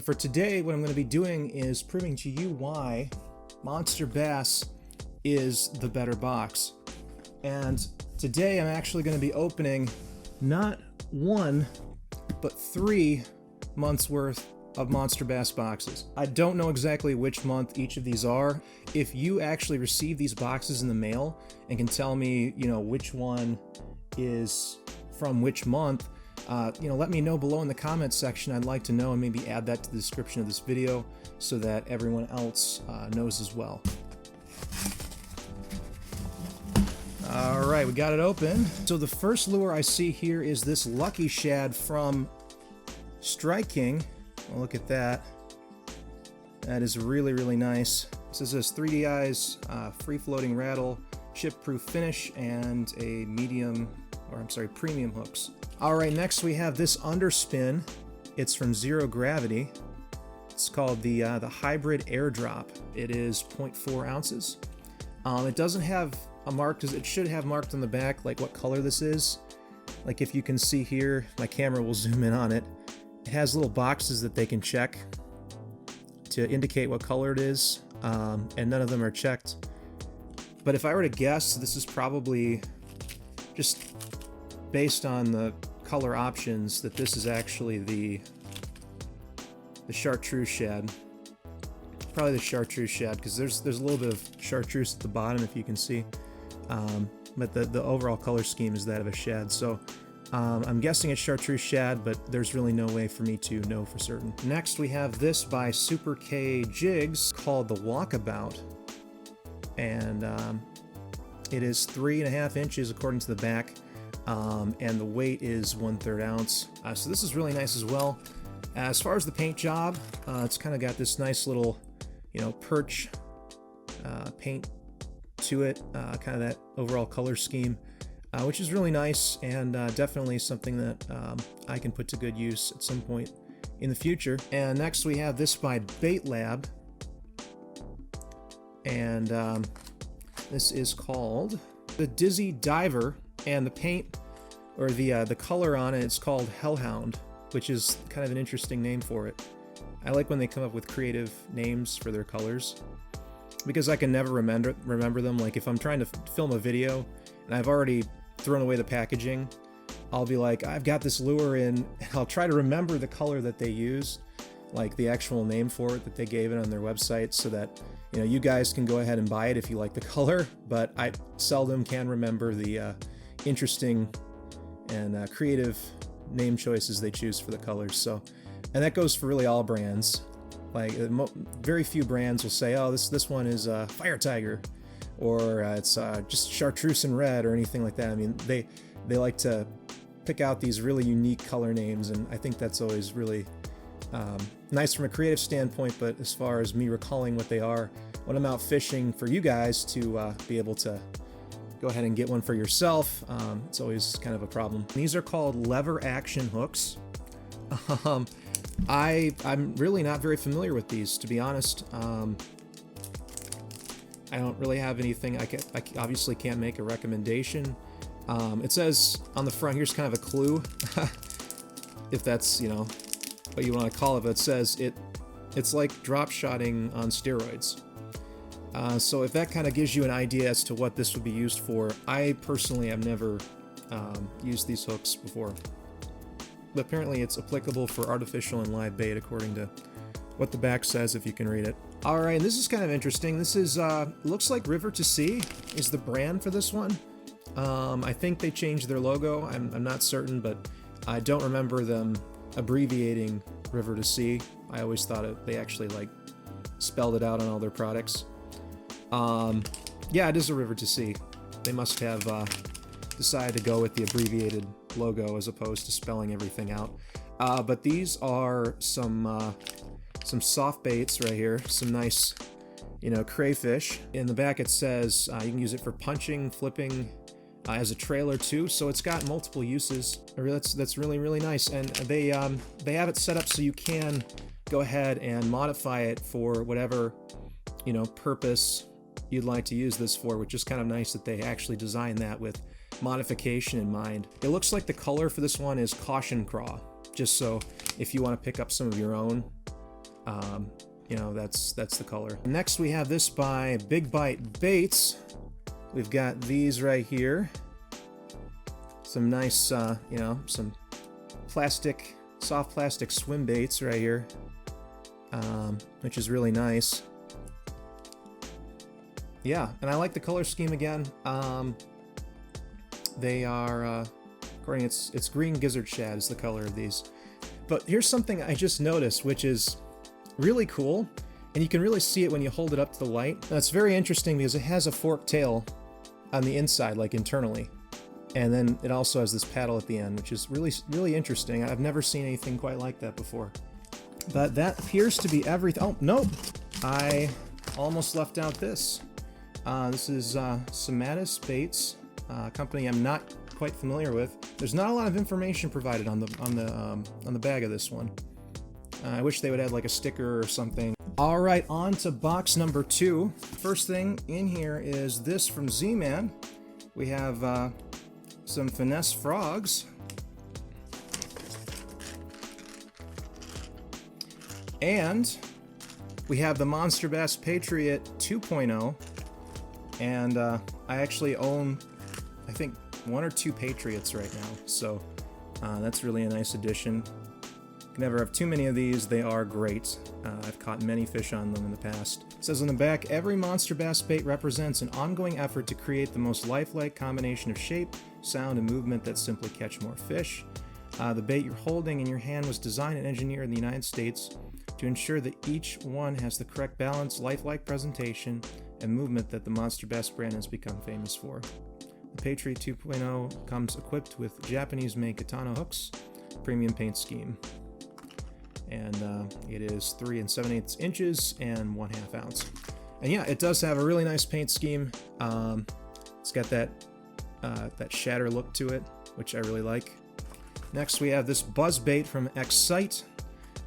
For today, what I'm going to be doing is proving to you why Monster Bass is the better box. And today I'm actually going to be opening not one, but 3 months worth of Monster Bass boxes. I don't know exactly which month each of these are. If you actually receive these boxes in the mail and can tell me, which one is from which month, let me know below in the comments section. I'd like to know, and maybe add that to the description of this video so that everyone else knows as well. Alright, we got it open. So the first lure I see here is this Lucky Shad from Strike King. Well, look at that. That is really, really nice. This is this 3D Eyes, free-floating rattle, chip-proof finish, and a premium hooks. Alright, next we have this underspin. It's from Zero Gravity. It's called the Hybrid Airdrop. It is 0.4 ounces. It doesn't have a mark, it should have marked on the back like what color this is. Like if you can see here, my camera will zoom in on it. It has little boxes that they can check to indicate what color it is, and none of them are checked. But if I were to guess, this is probably just based on the color options, that this is actually the chartreuse shad. Probably the chartreuse shad, because there's a little bit of chartreuse at the bottom, if you can see. But the overall color scheme is that of a shad. So I'm guessing it's chartreuse shad, but there's really no way for me to know for certain. Next we have this by Super K Jigs called the Walkabout. And it is 3.5 inches according to the back. And the weight is 1/3 ounce. So this is really nice as well. As far as the paint job, it's kind of got this nice little, perch paint to it, kind of that overall color scheme, which is really nice, and definitely something that I can put to good use at some point in the future. And next we have this by Bait Lab, and this is called the Dizzy Diver. And the paint, or the color on it, it's called Hellhound, which is kind of an interesting name for it. I like when they come up with creative names for their colors, because I can never remember them. Like if I'm trying to film a video and I've already thrown away the packaging, I'll be like, I've got this lure in, and I'll try to remember the color that they used, like the actual name for it that they gave it on their website, so that you guys can go ahead and buy it if you like the color. But I seldom can remember the interesting and creative name choices they choose for the colors. So, and that goes for really all brands. Like very few brands will say, oh, this one is Fire Tiger, or it's just Chartreuse and Red, or anything like that. I mean, they like to pick out these really unique color names, and I think that's always really nice from a creative standpoint. But as far as me recalling what they are when I'm out fishing for you guys to be able to go ahead and get one for yourself, it's always kind of a problem. These are called lever action hooks. I'm really not very familiar with these, to be honest. I don't really have anything. I obviously can't make a recommendation. It says on the front, here's kind of a clue, if that's what you want to call it. But it says it's like drop shotting on steroids. So if that kind of gives you an idea as to what this would be used for, I personally have never used these hooks before. But apparently it's applicable for artificial and live bait, according to what the back says, if you can read it. Alright, this is kind of interesting. This is, looks like River to Sea is the brand for this one. I think they changed their logo. I'm not certain, but I don't remember them abbreviating River to Sea. I always thought they actually spelled it out on all their products. Yeah, it is a River to Sea. They must have decided to go with the abbreviated logo as opposed to spelling everything out. But these are some soft baits right here. Some nice, crayfish. In the back it says you can use it for punching, flipping, as a trailer too. So it's got multiple uses. That's really, really nice. And they have it set up so you can go ahead and modify it for whatever purpose you'd like to use this for, which is kind of nice that they actually designed that with modification in mind. It looks like the color for this one is Caution Craw, just so if you want to pick up some of your own you know, that's the color. Next we have this by Big Bite Baits. We've got these right here. Some nice, you know, some plastic, soft plastic swim baits right here, which is really nice. Yeah, and I like the color scheme again. They are, according, it's green gizzard shad is the color of these. But here's something I just noticed, which is really cool, and you can really see it when you hold it up to the light. That's very interesting because it has a forked tail on the inside, like internally. And then it also has this paddle at the end, which is really interesting. I've never seen anything quite like that before. But that appears to be everything. Oh, nope! I almost left out this. This is Senkos Baits, a company I'm not quite familiar with. There's not a lot of information provided on the bag of this one. I wish they would add like a sticker or something. All right, on to box number 2. First thing in here is this from Z-Man. We have some finesse frogs. And we have the MONSTERBASS Patriot 2.0. And I actually own, I think, 1 or 2 Patriots right now. So that's really a nice addition. Can never have too many of these. They are great. I've caught many fish on them in the past. It says on the back, every MONSTERBASS bait represents an ongoing effort to create the most lifelike combination of shape, sound, and movement that simply catch more fish. The bait you're holding in your hand was designed and engineered in the United States to ensure that each one has the correct balance, lifelike presentation, and movement that the MONSTERBASS brand has become famous for. The Patriot 2.0 comes equipped with Japanese-made Katana hooks, premium paint scheme. And it is 3 7/8 inches and 1/2 ounce. And yeah, it does have a really nice paint scheme. It's got that shatter look to it, which I really like. Next we have this Buzzbait from Excite.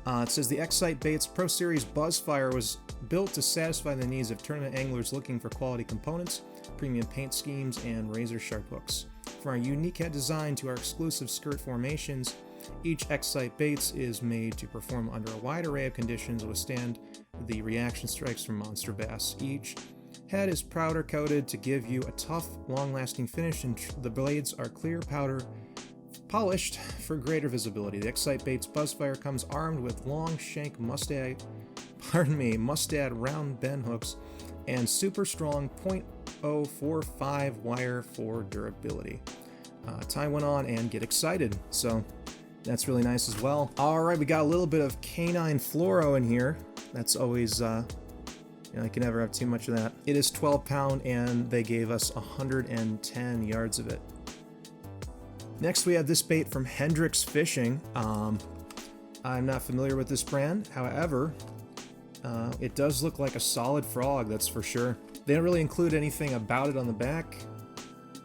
It says the Excite Baits Pro Series Buzzfire was built to satisfy the needs of tournament anglers looking for quality components, premium paint schemes, and razor-sharp hooks. From our unique head design to our exclusive skirt formations, each Excite Baits is made to perform under a wide array of conditions and withstand the reaction strikes from MONSTERBASS. Each head is powder coated to give you a tough, long-lasting finish, and the blades are clear powder polished for greater visibility. The Excite Baits Buzzfire comes armed with long shank mustad round bend hooks and super strong .045 wire for durability. Tie one on and get excited. So that's really nice as well. All right, we got a little bit of canine fluoro in here. That's always, you know, I can never have too much of that. It is 12 pound and they gave us 110 yards of it. Next, we have this bait from Hendrix Fishing. I'm not familiar with this brand. However, it does look like a solid frog, that's for sure. They don't really include anything about it on the back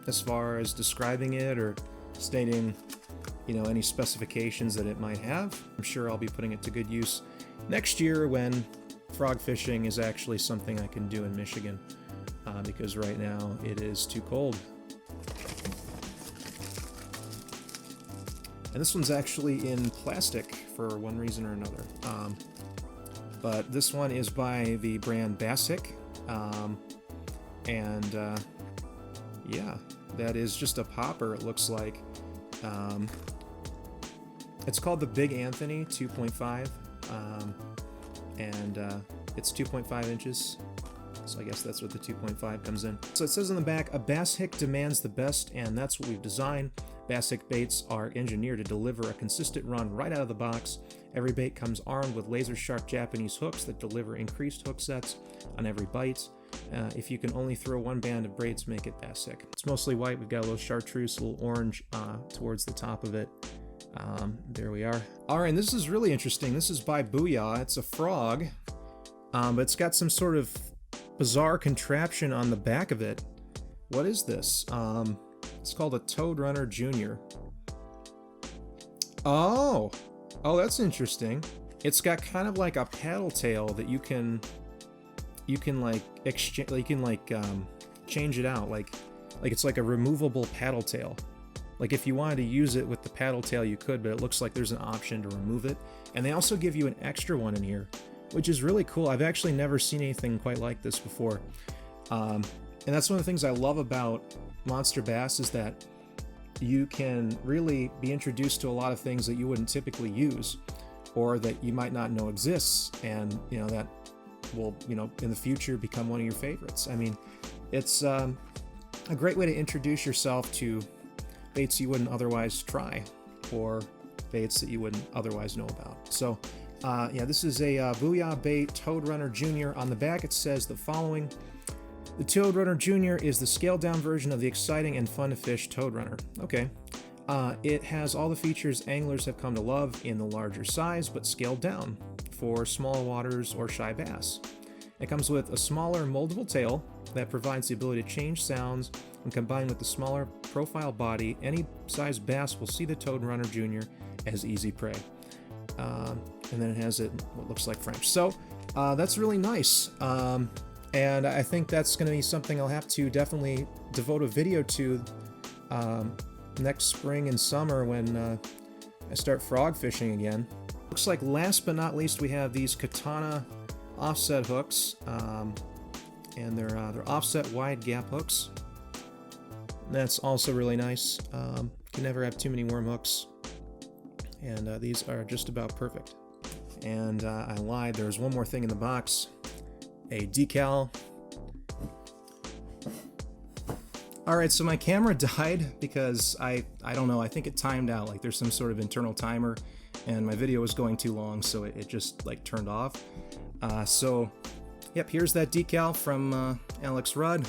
as far as describing it or stating, you know, any specifications that it might have. I'm sure I'll be putting it to good use next year when frog fishing is actually something I can do in Michigan, because right now it is too cold. And this one's actually in plastic for one reason or another. But this one is by the brand Bassick. Yeah, that is just a popper, it looks like. It's called the Big Anthony 2.5, it's 2.5 inches. So I guess that's what the 2.5 comes in. So it says on the back, a bass hick demands the best, and that's what we've designed. Bassick baits are engineered to deliver a consistent run right out of the box. Every bait comes armed with laser-sharp Japanese hooks that deliver increased hook sets on every bite. If you can only throw one band of braids, make it Bassick. It's mostly white. We've got a little chartreuse, a little orange towards the top of it. There we are. All right, and this is really interesting. This is by Booyah. It's a frog, but it's got some sort of bizarre contraption on the back of it. What is this? It's called a Toad Runner Jr. Oh, that's interesting. It's got kind of like a paddle tail that you can like exchange. You can like change it out. Like it's like a removable paddle tail. Like if you wanted to use it with the paddle tail, you could, but it looks like there's an option to remove it. And they also give you an extra one in here. which is really cool. I've actually never seen anything quite like this before. And that's one of the things I love about Monster Bass, is that you can really be introduced to a lot of things that you wouldn't typically use, or that you might not know exists, and you know that will, you know, in the future become one of your favorites. I mean, it's a great way to introduce yourself to baits you wouldn't otherwise try, or baits that you wouldn't otherwise know about. So yeah, this is a Booyah Bait Toad Runner Jr. On the back it says the following: the Toad Runner Jr. is the scaled down version of the exciting and fun to fish Toad Runner. Okay. It has all the features anglers have come to love in the larger size, but scaled down for small waters or shy bass. It comes with a smaller moldable tail that provides the ability to change sounds, and combined with the smaller profile body, any size bass will see the Toad Runner Jr. as easy prey. And then it has what looks like French. So that's really nice. And I think that's going to be something I'll have to definitely devote a video to next spring and summer when I start frog fishing again. Looks like last but not least we have these Katana offset hooks, and they're offset wide gap hooks. That's also really nice. Can never have too many worm hooks, and these are just about perfect. And I lied, there's one more thing in the box: a decal. Alright, so my camera died because I don't know, I think it timed out. Like there's some sort of internal timer, and my video was going too long, so it just like turned off. So yep, here's that decal from Alex Rudd.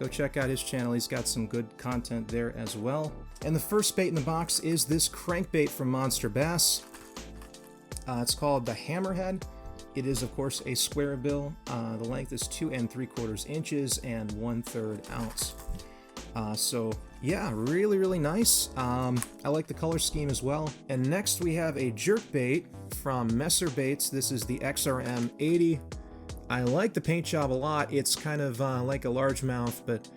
Go check out his channel, he's got some good content there as well. And the first bait in the box is this crankbait from Monster Bass. It's called the Hammerhead. It is, of course, a square bill. The length is 2 3/4 inches and 1/3 ounce. So yeah, really, really nice. I like the color scheme as well. And next we have a jerkbait from Messer Baits. This is the XRM 80. I like the paint job a lot. It's kind of like a largemouth, but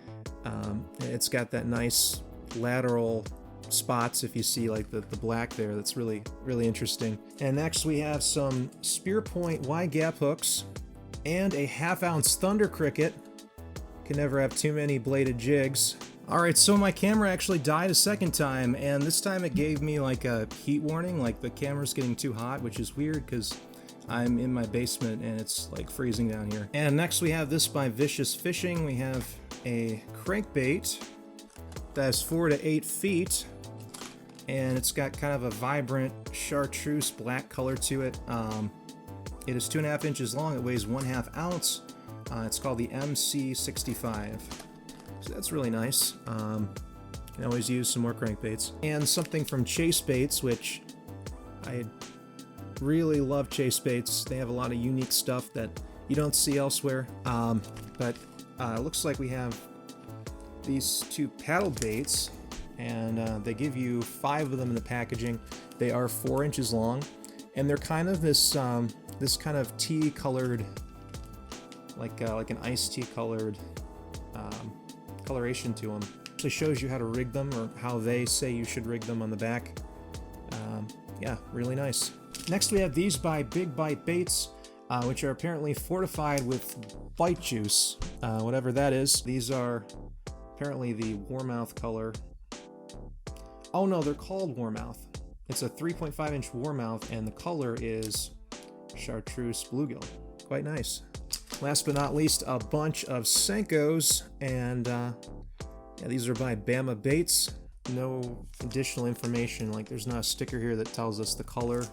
it's got that nice lateral spots, if you see like the black there. That's really, really interesting. And next we have some spear point wide gap hooks and a 1/2 ounce thunder cricket. Can never have too many bladed jigs. Alright, so my camera actually died a second time, and this time it gave me like a heat warning, like the camera's getting too hot, which is weird because I'm in my basement and it's like freezing down here. And next we have this by Vicious Fishing. We have a crankbait that's 4 to 8 feet. And it's got kind of a vibrant chartreuse black color to it. It is 2 1/2 inches long. It weighs 1/2 ounce. It's called the MC65. So that's really nice. Can always use some more crankbaits. And something from Chase Baits, which I really love Chase Baits. They have a lot of unique stuff that you don't see elsewhere. But it looks like we have these 2 paddle baits. And they give you 5 of them in the packaging. They are 4 inches long, and they're kind of this this kind of tea-colored, like an iced tea colored coloration to them. It actually shows you how to rig them, or how they say you should rig them on the back. Yeah, really nice. Next we have these by Big Bite Baits, which are apparently fortified with bite juice, whatever that is. These are apparently the warmouth color. Oh no, they're called warmouth. It's a 3.5 inch warmouth, and the color is chartreuse bluegill. Quite nice. Last but not least, a bunch of Senkos, and yeah, these are by Bama Baits. No additional information, like there's not a sticker here that tells us the color,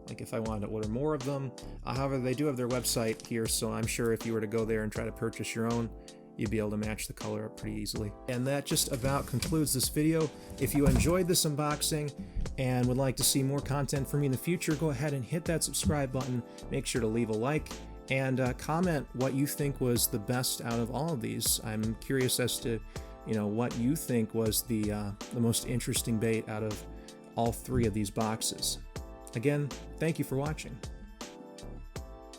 like if I wanted to order more of them. However, they do have their website here, so I'm sure if you were to go there and try to purchase your own, you'd be able to match the color up pretty easily. And that just about concludes this video. If you enjoyed this unboxing and would like to see more content from me in the future, go ahead and hit that subscribe button. Make sure to leave a like and comment what you think was the best out of all of these. I'm curious as to, you know, what you think was the most interesting bait out of all 3 of these boxes. Again, thank you for watching.